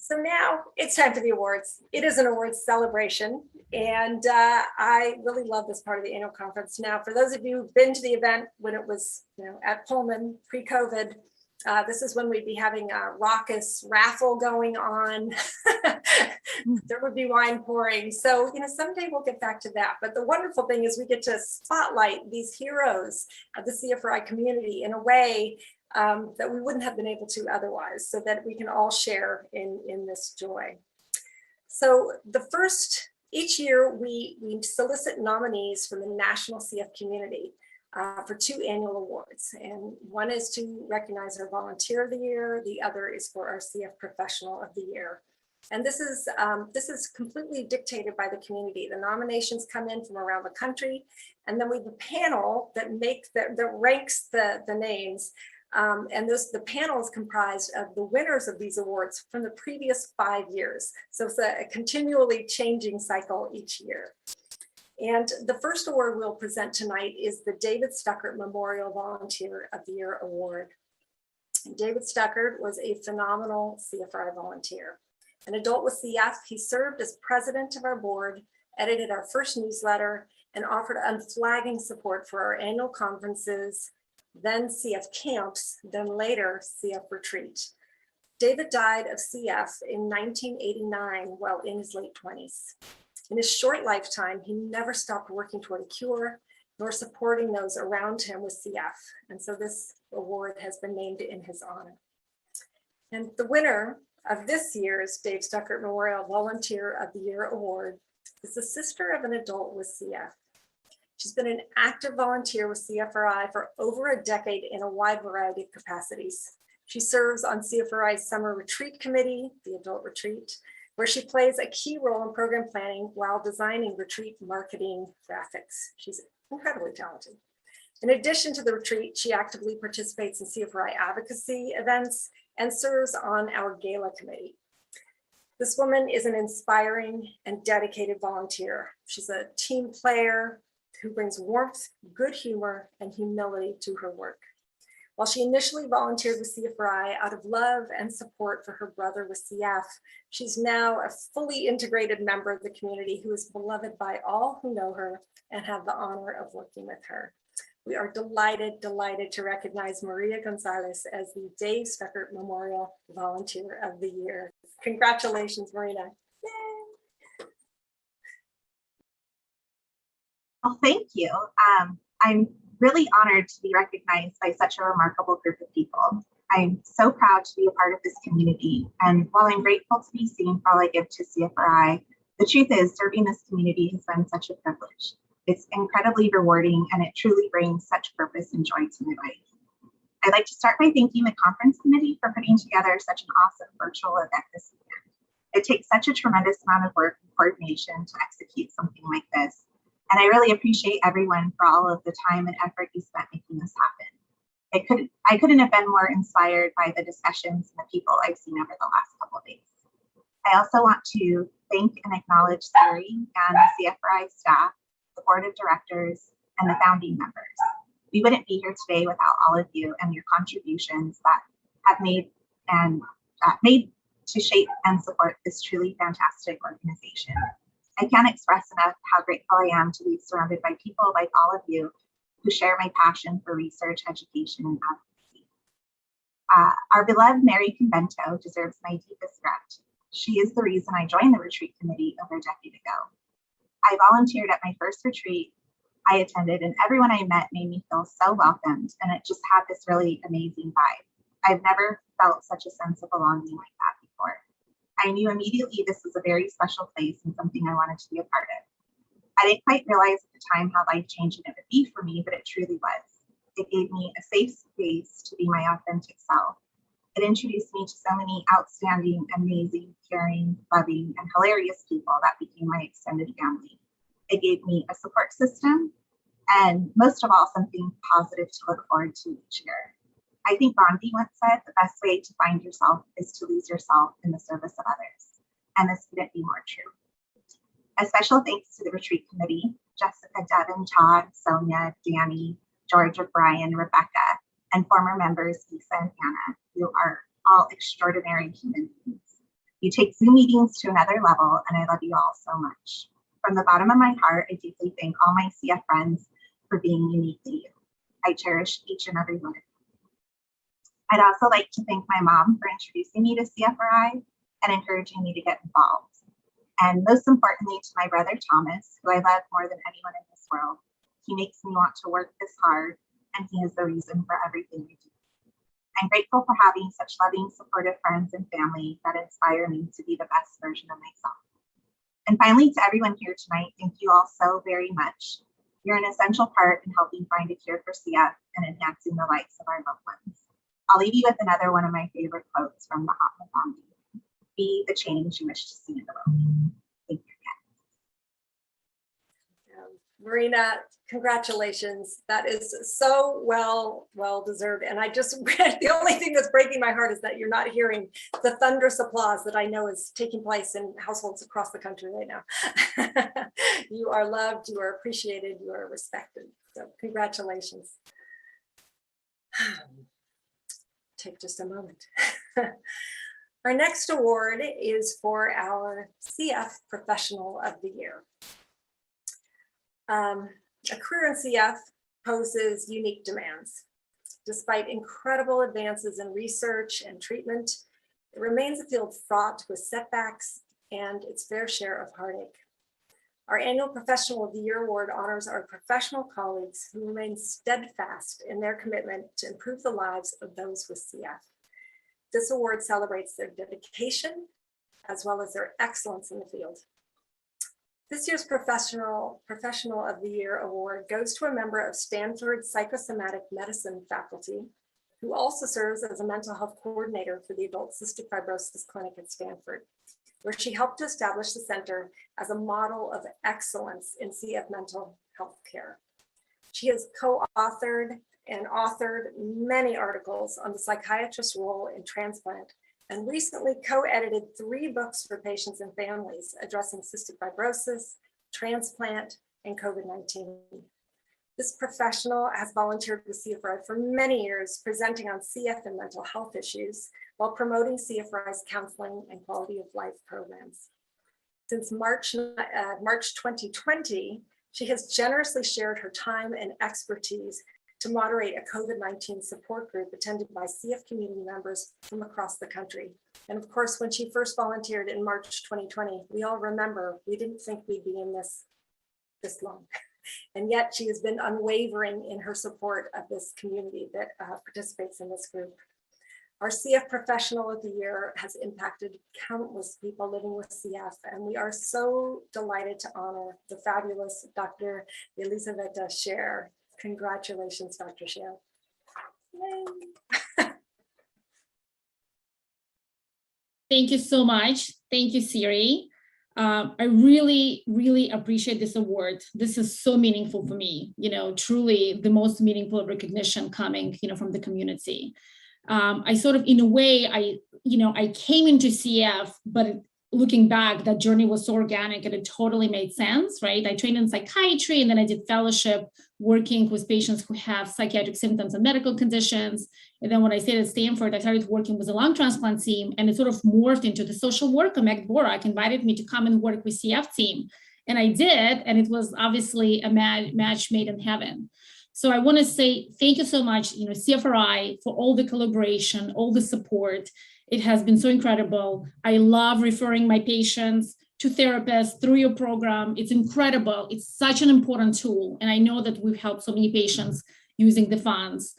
So now it's time for the awards. It is an awards celebration, and I really love this part of the annual conference. Now, for those of you who've been to the event when it was, at Pullman pre-COVID, this is when we'd be having a raucous raffle going on. There would be wine pouring. So, someday we'll get back to that. But the wonderful thing is we get to spotlight these heroes of the CFRI community in a way that we wouldn't have been able to otherwise, so that we can all share in this joy. So each year we solicit nominees from the national CF community for 2 annual awards. And one is to recognize our volunteer of the year. The other is for our CF professional of the year. And this is completely dictated by the community. The nominations come in from around the country, and then we have a panel that ranks the names. And the panel is comprised of the winners of these awards from the previous 5 years. So it's a continually changing cycle each year. And the first award we'll present tonight is the David Stuckert Memorial Volunteer of the Year Award. And David Stuckert was a phenomenal CFRI volunteer. An adult with CF, he served as president of our board, edited our first newsletter, and offered unflagging support for our annual conferences, then CF camps, then later CF retreat. David died of CF in 1989 while in his late 20s. In his short lifetime, he never stopped working toward a cure, nor supporting those around him with CF. And so this award has been named in his honor. And the winner of this year's Dave Stuckert Memorial Volunteer of the Year Award is the sister of an adult with CF. She's been an active volunteer with CFRI for over a decade in a wide variety of capacities. She serves on CFRI's Summer Retreat Committee, the adult retreat, where she plays a key role in program planning while designing retreat marketing graphics. She's incredibly talented. In addition to the retreat, she actively participates in CFRI advocacy events and serves on our gala committee. This woman is an inspiring and dedicated volunteer. She's a team player who brings warmth, good humor, and humility to her work. While she initially volunteered with CFRI out of love and support for her brother with CF, she's now a fully integrated member of the community who is beloved by all who know her and have the honor of working with her. We are delighted to recognize Marina Gonzales as the Dave Stuckert Memorial Volunteer of the Year. Congratulations, Marina. Yay. Well, thank you. I'm really honored to be recognized by such a remarkable group of people. I'm so proud to be a part of this community. And while I'm grateful to be seen for all I give to CFRI, the truth is serving this community has been such a privilege. It's incredibly rewarding, and it truly brings such purpose and joy to my life. I'd like to start by thanking the conference committee for putting together such an awesome virtual event this weekend. It takes such a tremendous amount of work and coordination to execute something like this. And I really appreciate everyone for all of the time and effort you spent making this happen. I couldn't have been more inspired by the discussions and the people I've seen over the last couple of days. I also want to thank and acknowledge Siri and the CFRI staff, the board of directors, and the founding members. We wouldn't be here today without all of you and your contributions that have made to shape and support this truly fantastic organization. I can't express enough how grateful I am to be surrounded by people like all of you who share my passion for research, education, and advocacy. Our beloved Mary Convento deserves my deepest gratitude. She is the reason I joined the retreat committee over a decade ago. I volunteered at my first retreat I attended, and everyone I met made me feel so welcomed, and it just had this really amazing vibe. I've never felt such a sense of belonging like that before. I knew immediately this was a very special place and something I wanted to be a part of. I didn't quite realize at the time how life-changing it would be for me, but it truly was. It gave me a safe space to be my authentic self. It introduced me to so many outstanding, amazing, caring, loving, and hilarious people that became my extended family. It gave me a support system, and most of all, something positive to look forward to each year. I think Gandhi once said the best way to find yourself is to lose yourself in the service of others. And this couldn't be more true. A special thanks to the retreat committee, Jessica, Devin, Todd, Sonia, Danny, Georgia, Brian, Rebecca, and former members Lisa and Anna, who are all extraordinary human beings. You take Zoom meetings to another level, and I love you all so much. From the bottom of my heart, I deeply thank all my CF friends for being uniquely you. I cherish each and every one of you. I'd also like to thank my mom for introducing me to CFRI and encouraging me to get involved. And most importantly, to my brother Thomas, who I love more than anyone in this world. He makes me want to work this hard, and he is the reason for everything I do. I'm grateful for having such loving, supportive friends and family that inspire me to be the best version of myself. And finally, to everyone here tonight, thank you all so very much. You're an essential part in helping find a cure for CF and enhancing the lives of our loved ones. I'll leave you with another one of my favorite quotes from the Mahatma Gandhi. Be the change you wish to see in the world. Thank you again. Marina, congratulations. That is so well deserved. And I just, the only thing that's breaking my heart is that you're not hearing the thunderous applause that I know is taking place in households across the country right now. You are loved, you are appreciated, you are respected. So congratulations. Take just a moment. Our next award is for our CF Professional of the Year. A career in CF poses unique demands. Despite incredible advances in research and treatment, it remains a field fraught with setbacks and its fair share of heartache. Our annual Professional of the Year award honors our professional colleagues who remain steadfast in their commitment to improve the lives of those with CF. This award celebrates their dedication as well as their excellence in the field. This year's Professional of the Year award goes to a member of Stanford Psychosomatic Medicine faculty who also serves as a mental health coordinator for the Adult Cystic Fibrosis Clinic at Stanford, where she helped to establish the center as a model of excellence in CF mental health care. She has co-authored and authored many articles on the psychiatrist's role in transplant, and recently co-edited 3 books for patients and families addressing cystic fibrosis, transplant, and COVID-19. This professional has volunteered with CFRI for many years, presenting on CF and mental health issues while promoting CFRI's counseling and quality of life programs. Since March 2020, she has generously shared her time and expertise to moderate a COVID-19 support group attended by CF community members from across the country. And of course, when she first volunteered in March 2020, we all remember, we didn't think we'd be in this long. And yet she has been unwavering in her support of this community that participates in this group. Our CF Professional of the Year has impacted countless people living with CF, and we are so delighted to honor the fabulous Dr. Yelizaveta Sher. Congratulations, Dr. Sher. Thank you so much. Thank you, Siri. I really, really appreciate this award. This is so meaningful for me, truly the most meaningful recognition coming, from the community. I sort of, in a way, I came into CF, but looking back, that journey was so organic and it totally made sense, right? I trained in psychiatry and then I did fellowship working with patients who have psychiatric symptoms and medical conditions. And then when I stayed at Stanford, I started working with a lung transplant team, and it sort of morphed into the social worker. Meg Borak invited me to come and work with CF team. And I did, and it was obviously a match made in heaven. So I want to say thank you so much, CFRI, for all the collaboration, all the support. It has been so incredible. I love referring my patients to therapists through your program. It's incredible. It's such an important tool. And I know that we've helped so many patients using the funds.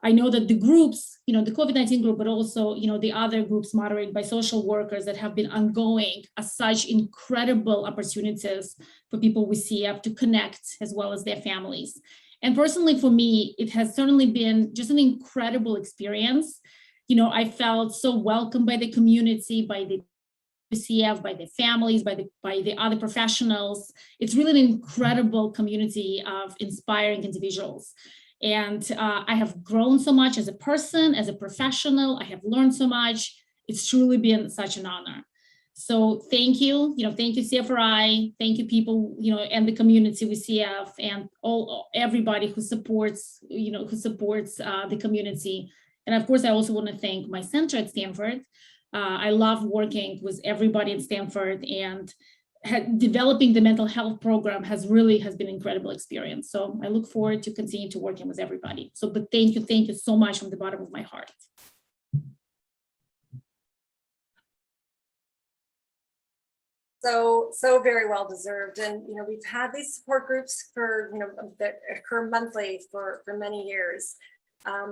I know that the groups, the COVID-19 group, but also, the other groups moderated by social workers that have been ongoing are such incredible opportunities for people with CF to connect as well as their families. And personally, for me, it has certainly been just an incredible experience. I felt so welcomed by the community, by the CF, by the families, by the other professionals. It's really an incredible community of inspiring individuals. And I have grown so much as a person, as a professional. I have learned so much. It's truly been such an honor. So thank you, thank you, CFRI. Thank you, people, and the community with CF, and everybody who supports, the community. And of course, I also want to thank my center at Stanford, I love working with everybody at Stanford, and developing the mental health program has been an incredible experience. So I look forward to continue to working with everybody. So, but thank you so much from the bottom of my heart. So very well deserved. And, we've had these support groups that occur monthly for many years.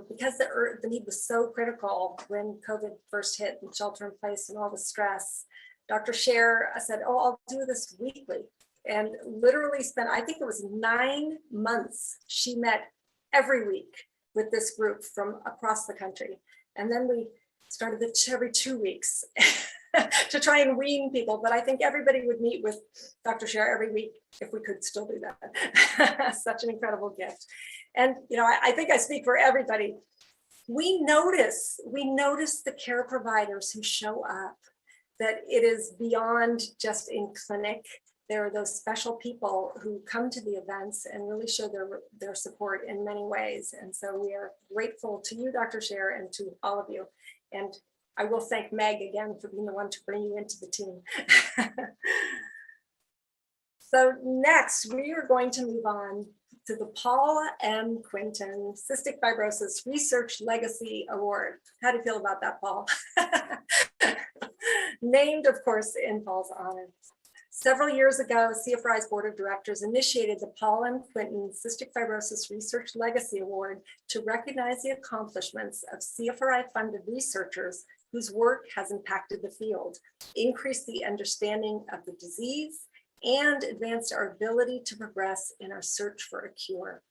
Because the need was so critical when COVID first hit and shelter in place and all the stress, Dr. Sher said, "Oh, I'll do this weekly," and literally spent, I think it was 9 months. She met every week with this group from across the country. And then we started it every 2 weeks to try and wean people. But I think everybody would meet with Dr. Sher every week if we could still do that. Such an incredible gift. And, I think I speak for everybody. We notice the care providers who show up, that it is beyond just in clinic. There are those special people who come to the events and really show their support in many ways. And so we are grateful to you, Dr. Sher, and to all of you. And I will thank Meg again for being the one to bring you into the team. So next, we are going to move on to the Paul M. Quinton Cystic Fibrosis Research Legacy Award. How do you feel about that, Paul? Named, of course, in Paul's honor. Several years ago, CFRI's Board of Directors initiated the Paul M. Quinton Cystic Fibrosis Research Legacy Award to recognize the accomplishments of CFRI-funded researchers whose work has impacted the field, increased the understanding of the disease, and advanced our ability to progress in our search for a cure.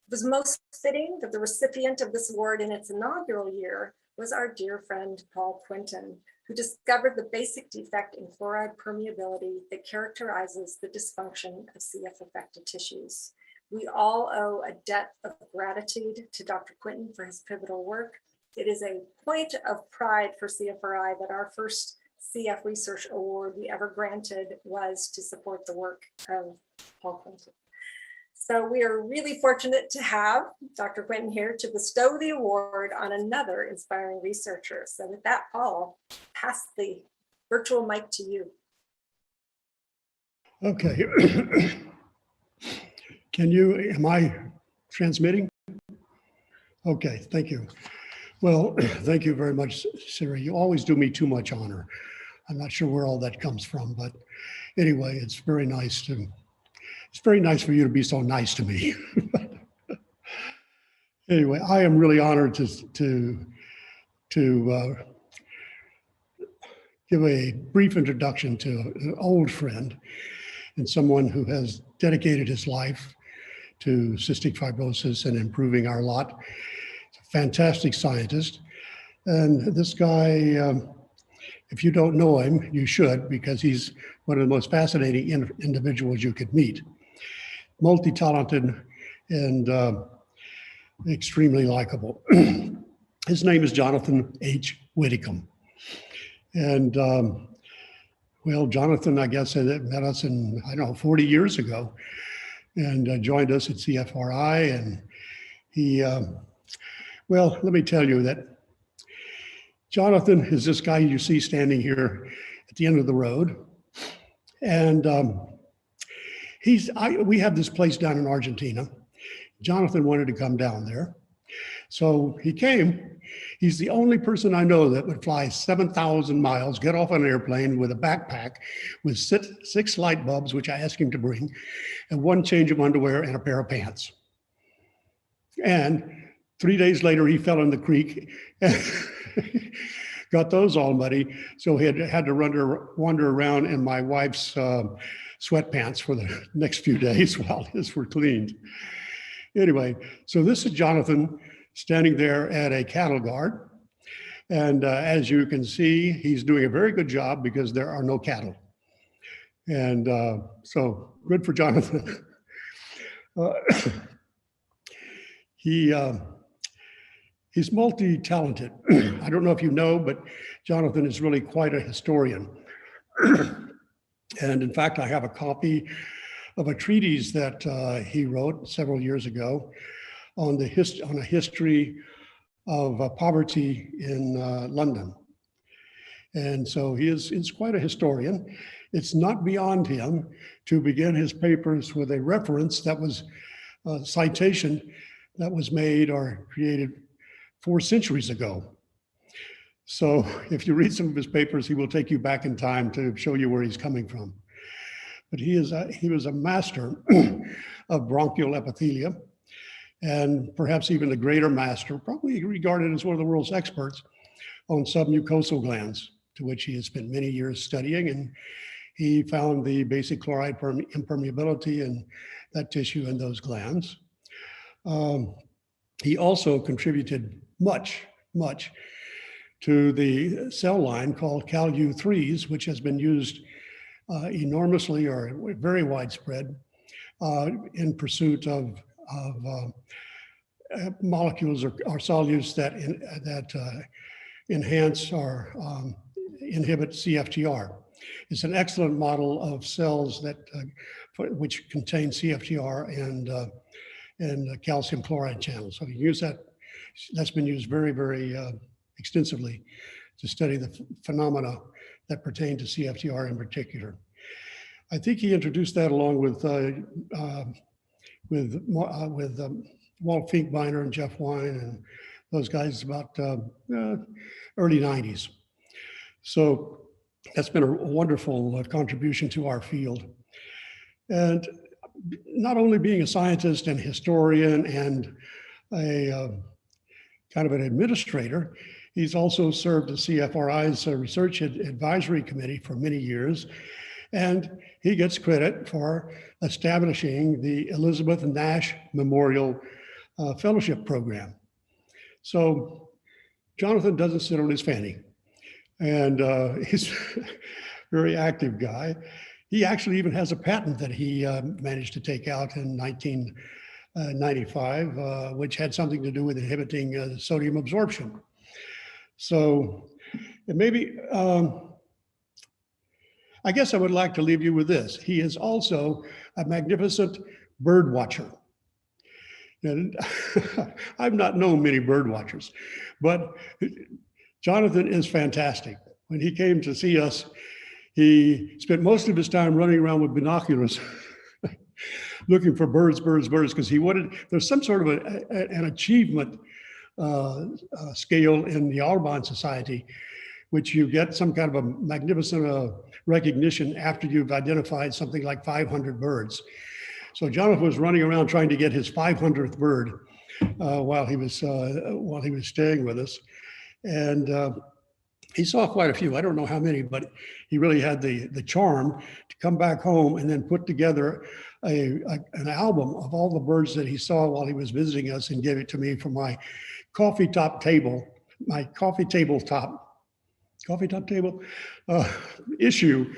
It was most fitting that the recipient of this award in its inaugural year was our dear friend, Paul Quinton, who discovered the basic defect in chloride permeability that characterizes the dysfunction of CF-affected tissues. We all owe a debt of gratitude to Dr. Quinton for his pivotal work. It is a point of pride for CFRI that our first CF Research Award we ever granted was to support the work of Paul Quinton. So we are really fortunate to have Dr. Quinton here to bestow the award on another inspiring researcher. So with that, Paul, pass the virtual mic to you. Okay. Am I transmitting? Okay, thank you. Well, thank you very much, Sarah. You always do me too much honor. I'm not sure where all that comes from, but anyway, it's very nice for you to be so nice to me. Anyway, I am really honored to give a brief introduction to an old friend and someone who has dedicated his life to cystic fibrosis and improving our lot. He's a fantastic scientist. And this guy, if you don't know him, you should, because he's one of the most fascinating individuals you could meet. Multi-talented and extremely likable. His name is Jonathan H. Widdicombe. And well, Jonathan, I guess, met us in, 40 years ago and joined us at CFRI. And he, well, let me tell you that Jonathan is this guy you see standing here at the end of the road. And we have this place down in Argentina. Jonathan wanted to come down there. So he came. He's the only person I know that would fly 7,000 miles, get off on an airplane with a backpack with six light bulbs, which I asked him to bring, and one change of underwear and a pair of pants. And 3 days later, he fell in the creek and got those all muddy. So he had to wander around in my wife's sweatpants for the next few days while his were cleaned. Anyway, so this is Jonathan standing there at a cattle guard. And as you can see, he's doing a very good job because there are no cattle. And so good for Jonathan. He's multi-talented. I don't know if you know, but Jonathan is really quite a historian. And in fact, I have a copy of a treatise that he wrote several years ago on a history of poverty in London. And so he's quite a historian. It's not beyond him to begin his papers with a reference that was a citation that was made or created 4 centuries ago. So if you read some of his papers, he will take you back in time to show you where he's coming from. But he was a master of bronchial epithelium, and perhaps even a greater master, probably regarded as one of the world's experts on submucosal glands, to which he has spent many years studying. And he found the basic chloride impermeability in that tissue and those glands. He also contributed much to the cell line called CalU3s, which has been used enormously or very widespread in pursuit of molecules or solutes that enhance or inhibit CFTR. It's an excellent model of cells that which contain CFTR and calcium chloride channels. So you use that. That's been used very extensively to study the phenomena that pertain to CFTR in particular. I think he introduced that along with Walt Finkbeiner and Jeff Wine and those guys about early 90s. So that's been a wonderful contribution to our field. And not only being a scientist and historian and a kind of an administrator, he's also served as CFRI's Research Advisory Committee for many years. And he gets credit for establishing the Elizabeth Nash Memorial Fellowship Program. So Jonathan doesn't sit on his fanny, and he's a very active guy. He actually even has a patent that he managed to take out in 1995, which had something to do with inhibiting sodium absorption. So maybe, I guess I would like to leave you with this. He is also a magnificent bird watcher. And I've not known many bird watchers, but Jonathan is fantastic. When he came to see us, he spent most of his time running around with binoculars looking for birds, because he wanted, there's some sort of an achievement scale in the Audubon Society, which you get some kind of a magnificent recognition after you've identified something like 500 birds. So Jonathan was running around trying to get his 500th bird while he was staying with us, and he saw quite a few. I don't know how many, but he really had the charm to come back home and then put together an album of all the birds that he saw while he was visiting us and gave it to me for my coffee table issue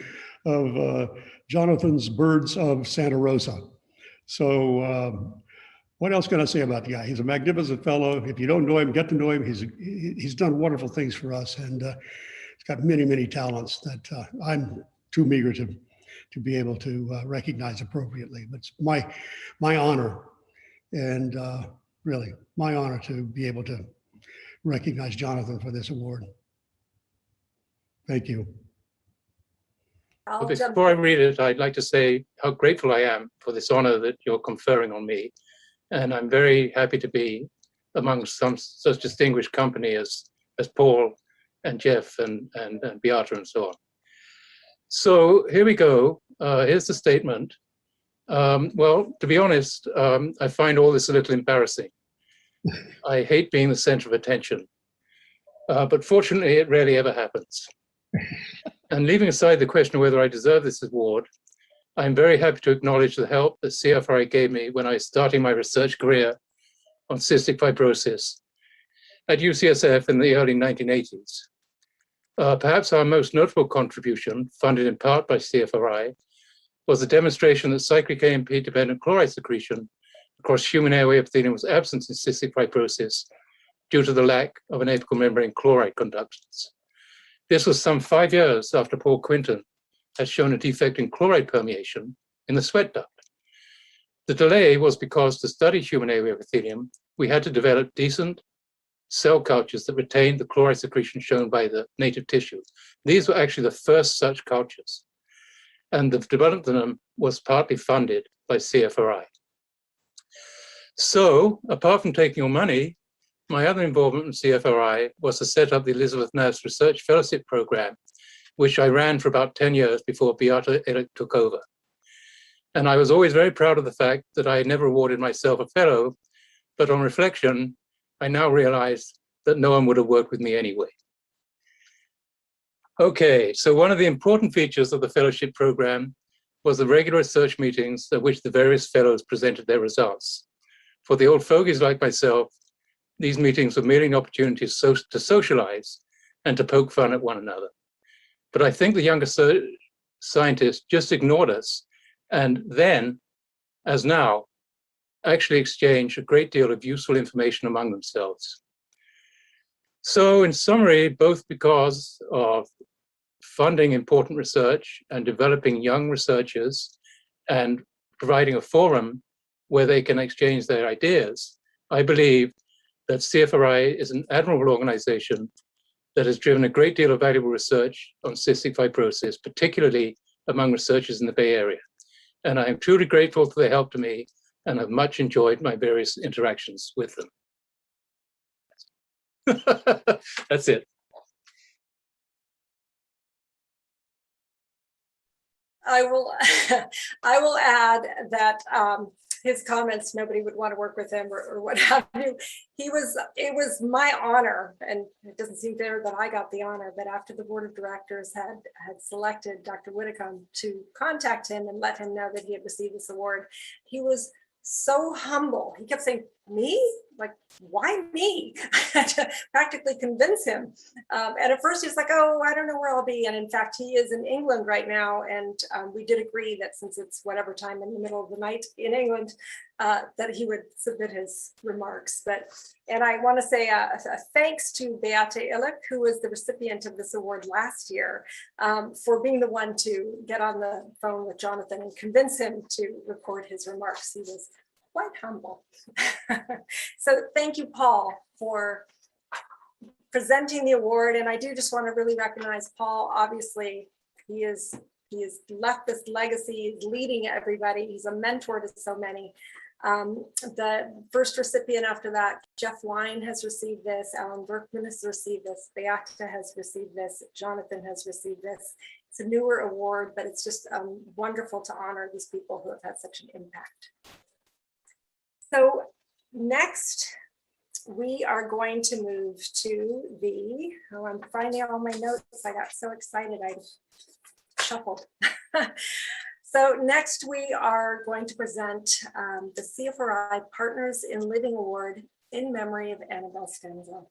of Jonathan's Birds of Santa Rosa. So what else can I say about the guy? He's a magnificent fellow. If you don't know him, get to know him. He's done wonderful things for us, and he's got many talents that I'm too meager to be able to recognize appropriately. But it's my honor, and really my honor to be able to recognize Jonathan for this award. Thank you. I'll Well, jump before I in. read it, I'd like to say how grateful I am for this honor that you're conferring on me. And I'm very happy to be amongst such distinguished company as Paul and Jeff and Beata and so on. So here we go. Here's the statement. Well, to be honest, I find all this a little embarrassing. I hate being the center of attention, but fortunately it rarely ever happens. And leaving aside the question of whether I deserve this award, I'm very happy to acknowledge the help that CFRI gave me when I was starting my research career on cystic fibrosis at UCSF in the early 1980s. Perhaps our most notable contribution, funded in part by CFRI, was the demonstration that cyclic AMP-dependent chloride secretion across human airway epithelium was absent in cystic fibrosis due to the lack of an apical membrane chloride conductance. This was some 5 years after Paul Quinton had shown a defect in chloride permeation in the sweat duct. The delay was because to study human airway epithelium, we had to develop decent cell cultures that retained the chloride secretion shown by the native tissue. These were actually the first such cultures. And the development of them was partly funded by CFRI. So, apart from taking your money, my other involvement in CFRI was to set up the Elizabeth Nass Research Fellowship Program, which I ran for about 10 years before Beata Illich took over. And I was always very proud of the fact that I had never awarded myself a fellow, but on reflection, I now realize that no one would have worked with me anyway. Okay, so one of the important features of the fellowship program was the regular research meetings at which the various fellows presented their results. For the old fogies like myself, these meetings were merely opportunities to socialize and to poke fun at one another. But I think the younger scientists just ignored us and then, as now, actually exchanged a great deal of useful information among themselves. So in summary, both because of funding important research and developing young researchers and providing a forum where they can exchange their ideas, I believe that CFRI is an admirable organization that has driven a great deal of valuable research on cystic fibrosis, particularly among researchers in the Bay Area. And I am truly grateful for their help to me and have much enjoyed my various interactions with them. That's it. I will add that his comments, nobody would want to work with him or what have you. It was my honor, and it doesn't seem fair that I got the honor, but after the board of directors had selected Dr. Widdicombe to contact him and let him know that he had received this award, he was so humble. He kept saying, me? Like, why me? I had to practically convince him. And at first he was like, oh, I don't know where I'll be. And in fact, he is in England right now. And we did agree that since it's whatever time in the middle of the night in England, that he would submit his remarks. And I want to say a thanks to Beata Illich, who was the recipient of this award last year, for being the one to get on the phone with Jonathan and convince him to record his remarks. He was quite humble. So thank you, Paul, for presenting the award. And I do just want to really recognize Paul. Obviously, he has left this legacy, he's leading everybody. He's a mentor to so many. The first recipient after that, Jeff Wine has received this, Alan Berkman has received this, Beata has received this, Jonathan has received this. It's a newer award, but it's just wonderful to honor these people who have had such an impact. So next, we are going to move to the, I'm finding all my notes. I got so excited, I shuffled. So next we are going to present the CFRI Partners in Living Award in memory of Anabel Stenzel.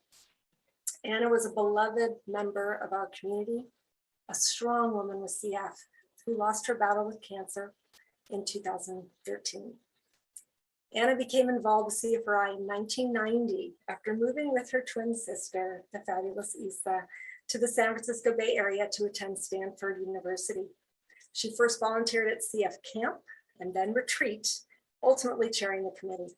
Anna was a beloved member of our community, a strong woman with CF who lost her battle with cancer in 2013. Anna became involved with CFRI in 1990 after moving with her twin sister, the fabulous Esta, to the San Francisco Bay Area to attend Stanford University. She first volunteered at CF Camp and then Retreat, ultimately chairing the committee.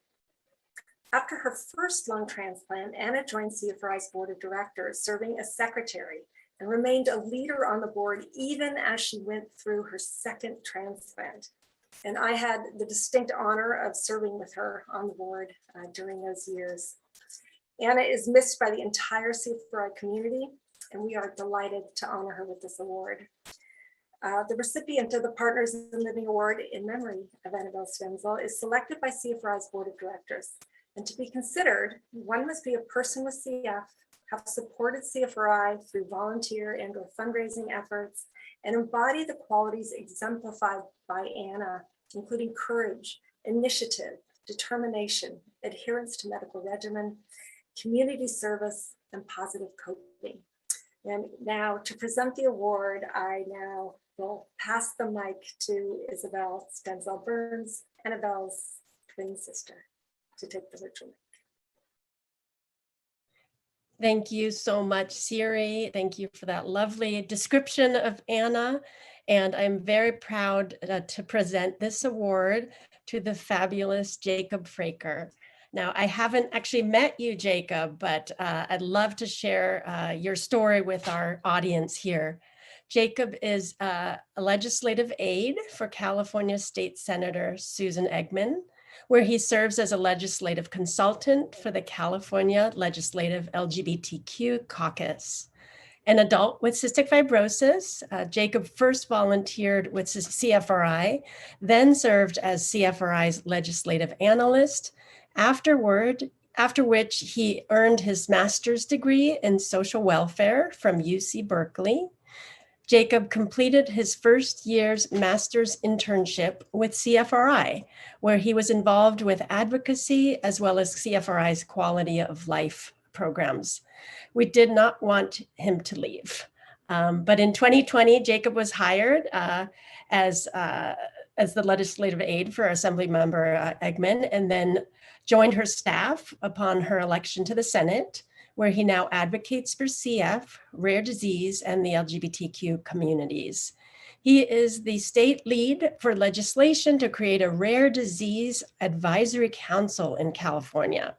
After her first lung transplant, Anna joined CFRI's board of directors, serving as secretary, and remained a leader on the board even as she went through her second transplant. And I had the distinct honor of serving with her on the board during those years. Anna is missed by the entire CFRI community, and we are delighted to honor her with this award. The recipient of the Partners in Living Award in memory of Anabel Stenzel is selected by CFRI's board of directors. And to be considered, one must be a person with CF, have supported CFRI through volunteer and or fundraising efforts, and embody the qualities exemplified by Anna, including courage, initiative, determination, adherence to medical regimen, community service, and positive coping. And now to present the award, I now will pass the mic to Isabel Stenzel Burns, Anabel's twin sister, to take the virtual mic. Thank you so much, Siri. Thank you for that lovely description of Anna. And I'm very proud to present this award to the fabulous Jacob Fraker. Now, I haven't actually met you, Jacob, but I'd love to share your story with our audience here. Jacob is a legislative aide for California State Senator Susan Eggman, where he serves as a legislative consultant for the California Legislative LGBTQ Caucus. An adult with cystic fibrosis, Jacob first volunteered with CFRI, then served as CFRI's legislative analyst. After which he earned his master's degree in social welfare from UC Berkeley. Jacob completed his first year's master's internship with CFRI, where he was involved with advocacy as well as CFRI's quality of life programs. We did not want him to leave. But in 2020, Jacob was hired as the legislative aide for Assemblymember Eggman, and then joined her staff upon her election to the Senate, where he now advocates for CF, rare disease, and the LGBTQ communities. He is the state lead for legislation to create a rare disease advisory council in California.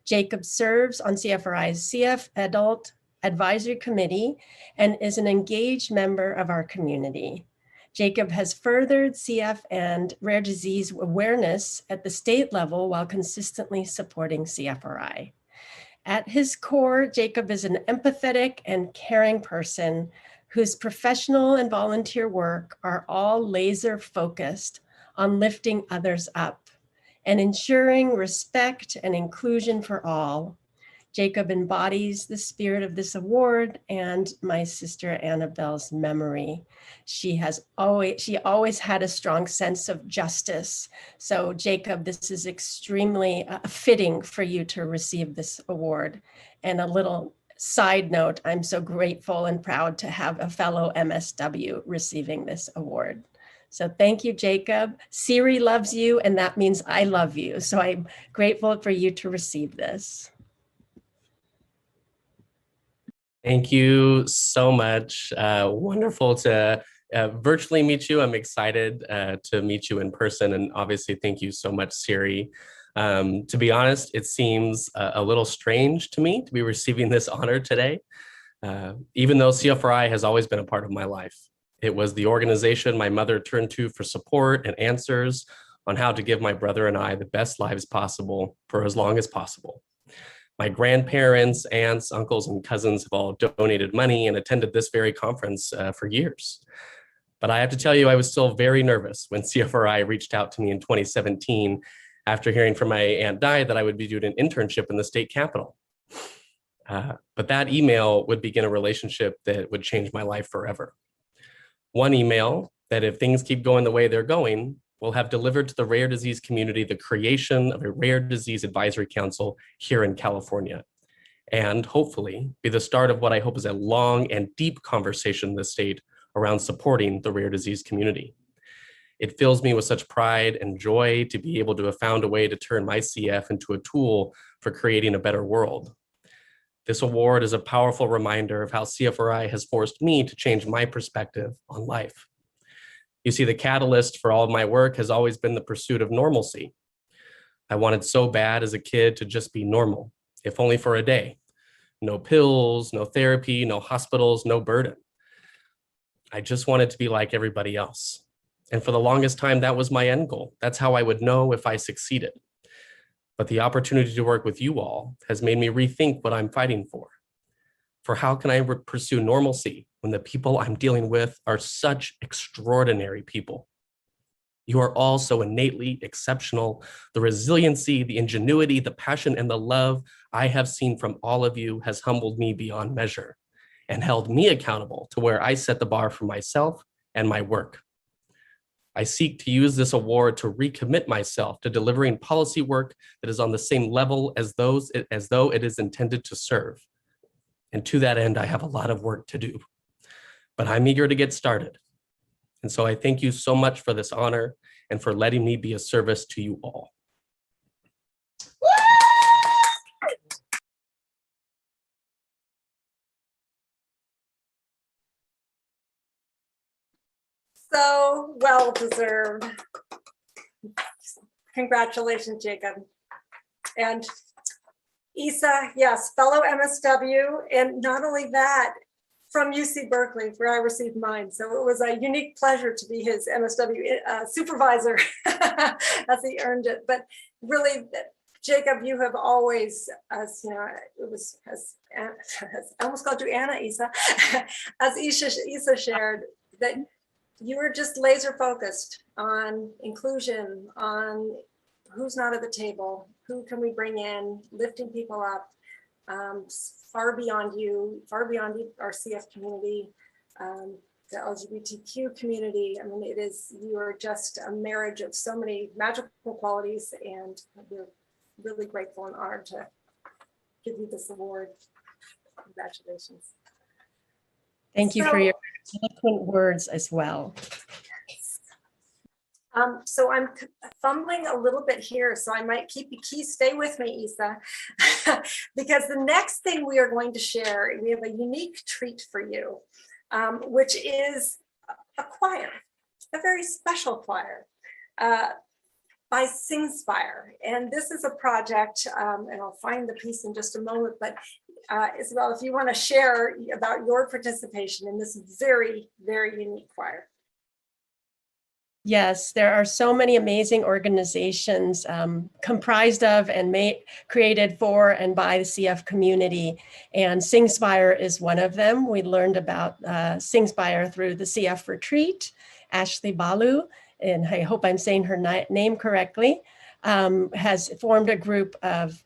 Jacob serves on CFRI's CF Adult Advisory Committee and is an engaged member of our community. Jacob has furthered CF and rare disease awareness at the state level while consistently supporting CFRI. At his core, Jacob is an empathetic and caring person whose professional and volunteer work are all laser focused on lifting others up and ensuring respect and inclusion for all. Jacob embodies the spirit of this award and my sister Anabel's memory. She always had a strong sense of justice. So Jacob, this is extremely fitting for you to receive this award. And a little side note, I'm so grateful and proud to have a fellow MSW receiving this award. So thank you, Jacob. Siri loves you, and that means I love you. So I'm grateful for you to receive this. Thank you so much. Wonderful to virtually meet you. I'm excited to meet you in person. And obviously, thank you so much, Siri. To be honest, it seems a little strange to me to be receiving this honor today, even though CFRI has always been a part of my life. It was the organization my mother turned to for support and answers on how to give my brother and I the best lives possible for as long as possible. My grandparents, aunts, uncles, and cousins have all donated money and attended this very conference for years. But I have to tell you, I was still very nervous when CFRI reached out to me in 2017 after hearing from my Aunt Di that I would be doing an internship in the state capitol. But that email would begin a relationship that would change my life forever. One email that, if things keep going the way they're going, will have delivered to the rare disease community the creation of a rare disease advisory council here in California, and hopefully be the start of what I hope is a long and deep conversation in the state around supporting the rare disease community. It fills me with such pride and joy to be able to have found a way to turn my CF into a tool for creating a better world. This award is a powerful reminder of how CFRI has forced me to change my perspective on life. You see, the catalyst for all of my work has always been the pursuit of normalcy. I wanted so bad as a kid to just be normal, if only for a day. No pills, no therapy, no hospitals, no burden. I just wanted to be like everybody else. And for the longest time, that was my end goal. That's how I would know if I succeeded. But the opportunity to work with you all has made me rethink what I'm fighting for. For how can I pursue normalcy when the people I'm dealing with are such extraordinary people? You are all so innately exceptional. The resiliency, the ingenuity, the passion, and the love I have seen from all of you has humbled me beyond measure and held me accountable to where I set the bar for myself and my work. I seek to use this award to recommit myself to delivering policy work that is on the same level as though it is intended to serve. And to that end, I have a lot of work to do, but I'm eager to get started. And so I thank you so much for this honor and for letting me be of service to you all. So well deserved. Congratulations, Jacob. And Isa, yes, fellow MSW, and not only that, from UC Berkeley, where I received mine. So it was a unique pleasure to be his MSW supervisor as he earned it. But really, Jacob, you have always, as you know, it was as I almost called you Anna, Isa, as Isa shared, that you were just laser focused on inclusion, on who's not at the table, who can we bring in, lifting people up, far beyond you, far beyond our CF community, the LGBTQ community. I mean, you are just a marriage of so many magical qualities, and we're really grateful and honored to give you this award. Congratulations. Thank you for your eloquent words as well. So I'm fumbling a little bit here, so I might keep you stay with me, Isa, because the next thing we are going to share, we have a unique treat for you, which is a choir, a very special choir by Singspire. And this is a project, and I'll find the piece in just a moment, but Isabel, if you want to share about your participation in this very, very unique choir. Yes, there are so many amazing organizations comprised of and created for and by the CF community, and Singspire is one of them. We learned about Singspire through the CF retreat. Ashley Balu, and I hope I'm saying her name correctly, has formed a group of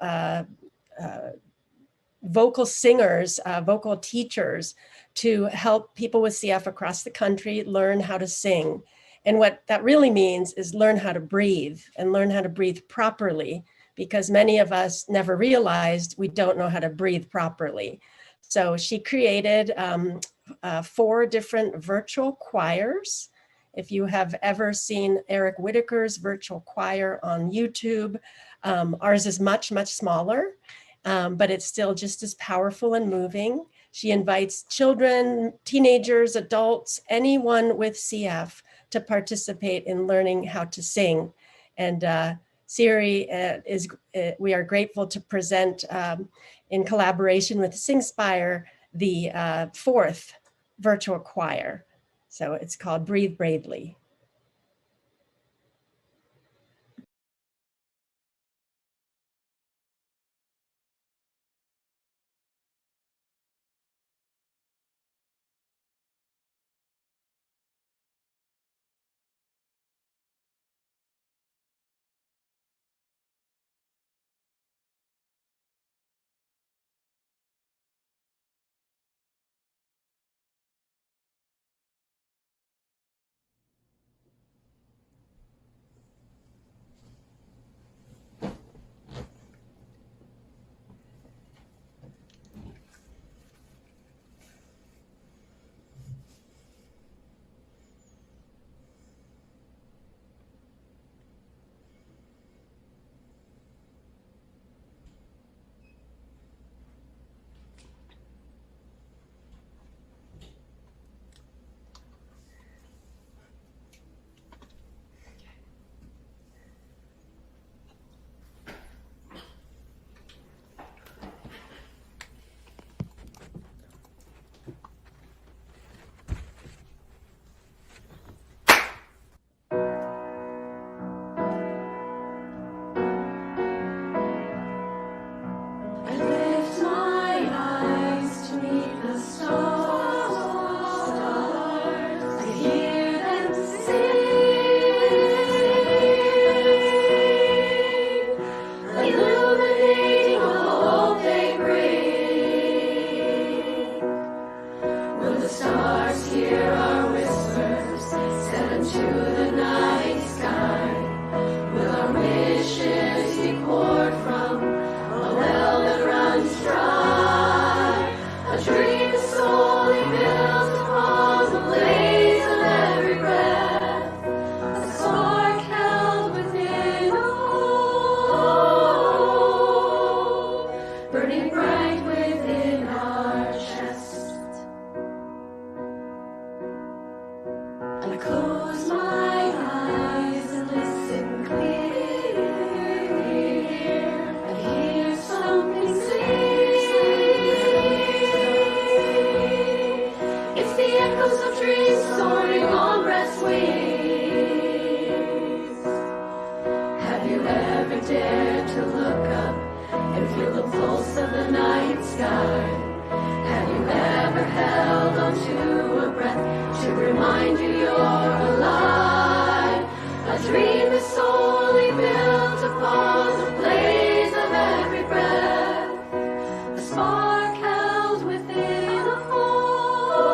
vocal singers, vocal teachers, to help people with CF across the country learn how to sing. And what that really means is learn how to breathe, and learn how to breathe properly, because many of us never realized we don't know how to breathe properly. So she created 4 different virtual choirs. If you have ever seen Eric Whitaker's virtual choir on YouTube, ours is much, much smaller, but it's still just as powerful and moving. She invites children, teenagers, adults, anyone with CF to participate in learning how to sing. And Siri, we are grateful to present in collaboration with Singspire, the 4th virtual choir. So it's called Breathe Bravely. sky. Have you ever held onto a breath to remind you you're alive? A dream is solely built upon the blaze of every breath. A spark held within a hole,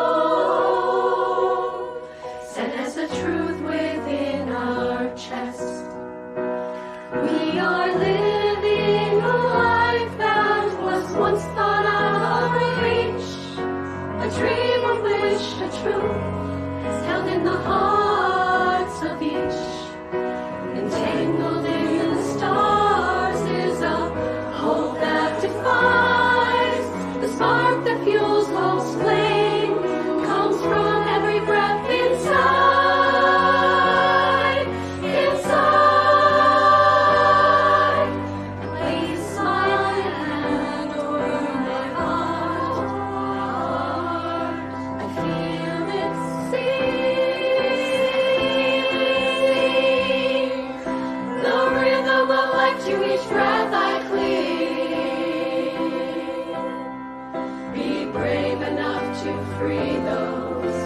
set as the truth within our chest. We are living a life that was once thought out of reach, a dream of which a truth is held in the hearts of each. Entangled in the stars is a hope that defies. The spark that fuels hope's flame comes from every breath inside. Inside. Place my hand over my heart. I feel it sing. The rhythm of life to each breath I cling. Be brave enough to free those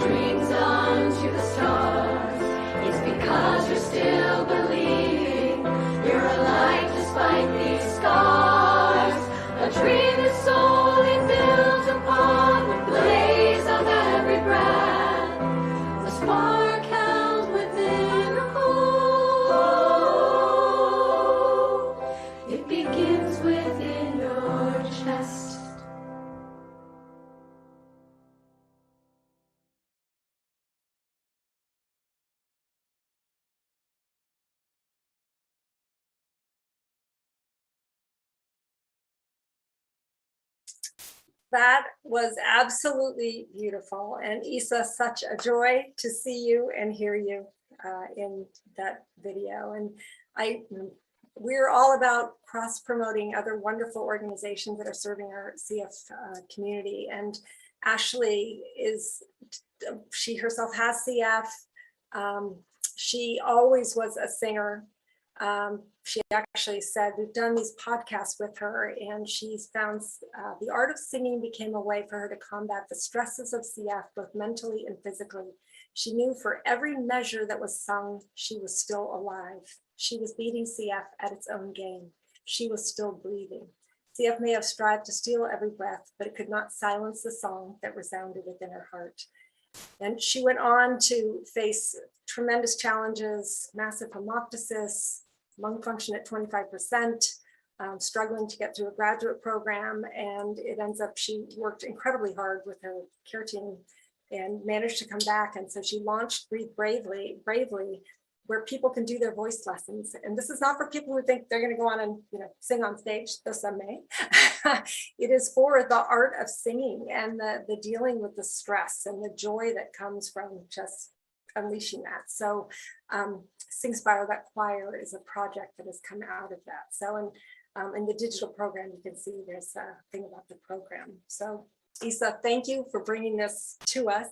dreams onto the stars. It's because you're still believing you're alive despite these scars. A dream is solely built upon the blaze of every breath. A spark held within a hole. It begins within your chest. That was absolutely beautiful. And Isa, such a joy to see you and hear you in that video. And we're all about cross-promoting other wonderful organizations that are serving our CF community. And Ashley she herself has CF. She always was a singer. She actually said, we've done these podcasts with her, and she's found the art of singing became a way for her to combat the stresses of CF, both mentally and physically. She knew for every measure that was sung, she was still alive. She was beating CF at its own game. She was still breathing. CF may have strived to steal every breath, but it could not silence the song that resounded within her heart. And she went on to face tremendous challenges, massive hemoptysis, lung function at 25%, struggling to get through a graduate program. And it ends up, she worked incredibly hard with her care team and managed to come back. And so she launched Breathe Bravely, where people can do their voice lessons. And this is not for people who think they're going to go on and sing on stage, though some may. It is for the art of singing and the dealing with the stress and the joy that comes from just unleashing that. So Singspire, that choir, is a project that has come out of that. So in the digital program, you can see there's a thing about the program. So Isa, thank you for bringing this to us.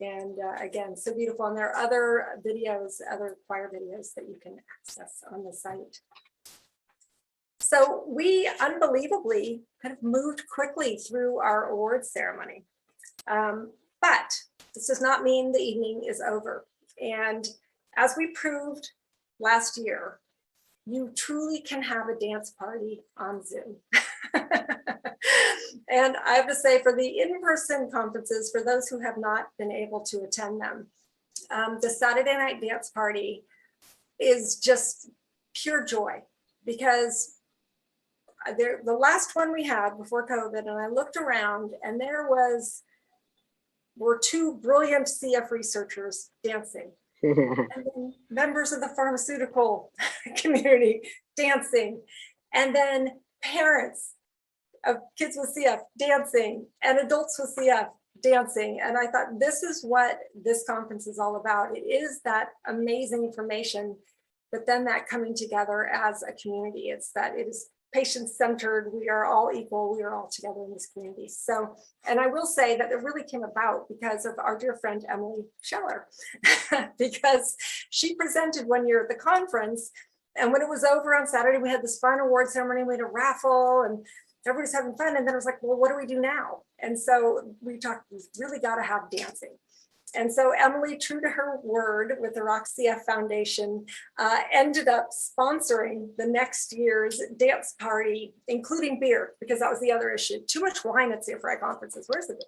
And again, so beautiful. And there are other videos, other choir videos that you can access on the site. So we unbelievably kind of moved quickly through our awards ceremony. But this does not mean the evening is over. And as we proved last year, you truly can have a dance party on Zoom. And I have to say, for the in-person conferences, for those who have not been able to attend them, the Saturday night dance party is just pure joy, because the last one we had before COVID, and I looked around, and there were two brilliant CF researchers dancing. And then members of the pharmaceutical community dancing, and then parents of kids with CF dancing, and adults with CF dancing. And I thought, this is what this conference is all about. It is that amazing information, but then that coming together as a community. It's that it is patient-centered. We are all equal. We are all together in this community. So, and I will say that it really came about because of our dear friend, Emily Scheller, because she presented one year at the conference. And when it was over on Saturday, we had this final award ceremony, we had a raffle, and everybody's having fun. And then I was like, well, what do we do now? And so we talked, we've really got to have dancing. And so Emily, true to her word with the Rock CF Foundation, ended up sponsoring the next year's dance party, including beer, because that was the other issue. Too much wine at CFRI conferences. Where's the beer?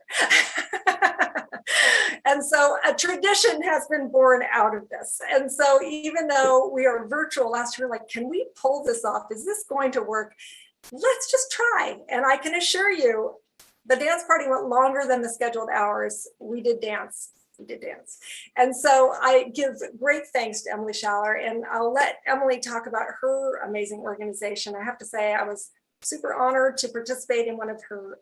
And so a tradition has been born out of this. And so even though we are virtual, last year, like, can we pull this off? Is this going to work? Let's just try. And I can assure you, the dance party went longer than the scheduled hours. We did dance. And so I give great thanks to Emily Schaller, and I'll let Emily talk about her amazing organization. I have to say, I was super honored to participate in one of her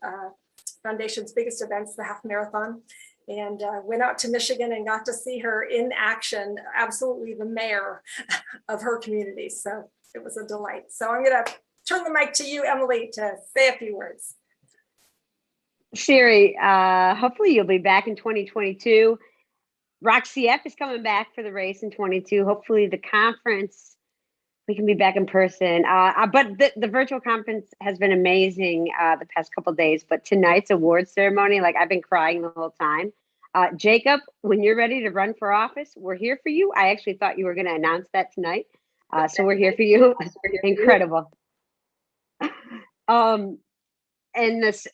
foundation's biggest events, the half marathon, and went out to Michigan and got to see her in action, absolutely the mayor of her community. So it was a delight. So I'm gonna turn the mic to you, Emily, to say a few words. Sherry, hopefully you'll be back in 2022. Rock CF is coming back for the race in 22. Hopefully the conference, we can be back in person. But the virtual conference has been amazing the past couple of days. But tonight's awards ceremony, like, I've been crying the whole time. Jacob, when you're ready to run for office, we're here for you. I actually thought you were going to announce that tonight. So we're here for you. Incredible. And this,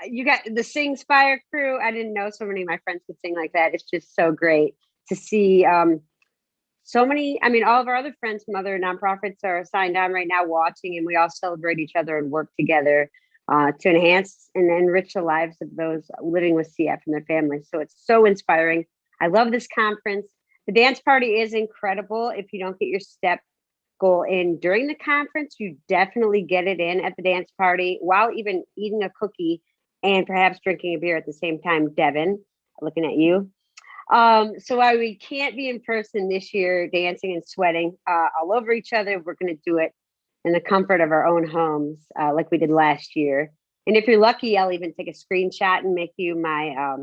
you got the Sing Spire crew. I didn't know so many of my friends could sing like that. It's just so great to see so many. I mean, all of our other friends from other nonprofits are signed on right now watching, and we all celebrate each other and work together to enhance and enrich the lives of those living with CF and their families. So it's so inspiring. I love this conference. The dance party is incredible. If you don't get your step goal in during the conference, you definitely get it in at the dance party while even eating a cookie and perhaps drinking a beer at the same time. Devin, looking at you. So while we can't be in person this year, dancing and sweating all over each other, we're going to do it in the comfort of our own homes, like we did last year. And if you're lucky, I'll even take a screenshot and make you my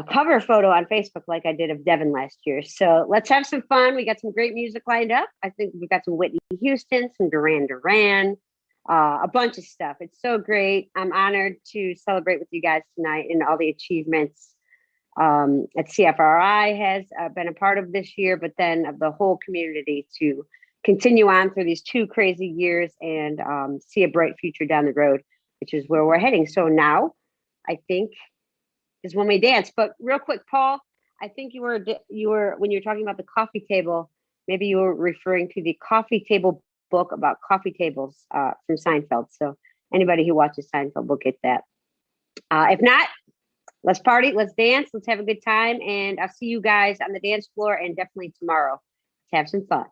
cover photo on Facebook, like I did of Devin last year. So let's have some fun. We got some great music lined up. I think we've got some Whitney Houston, some Duran Duran, a bunch of stuff. It's so great. I'm honored to celebrate with you guys tonight and all the achievements that CFRI has been a part of this year, but then of the whole community to continue on through these 2 crazy years and see a bright future down the road, which is where we're heading. So now I think is when we dance. But real quick, Paul, I think you were when you were talking about the coffee table, maybe you were referring to the coffee table book about coffee tables from Seinfeld. So anybody who watches Seinfeld will get that. If not, let's party, let's dance, let's have a good time. And I'll see you guys on the dance floor and definitely tomorrow. Let's have some fun.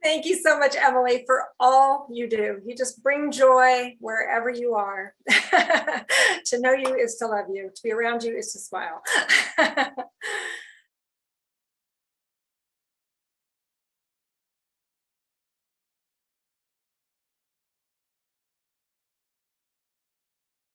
Thank you so much, Emily, for all you do. You just bring joy wherever you are. To know you is to love you. To be around you is to smile.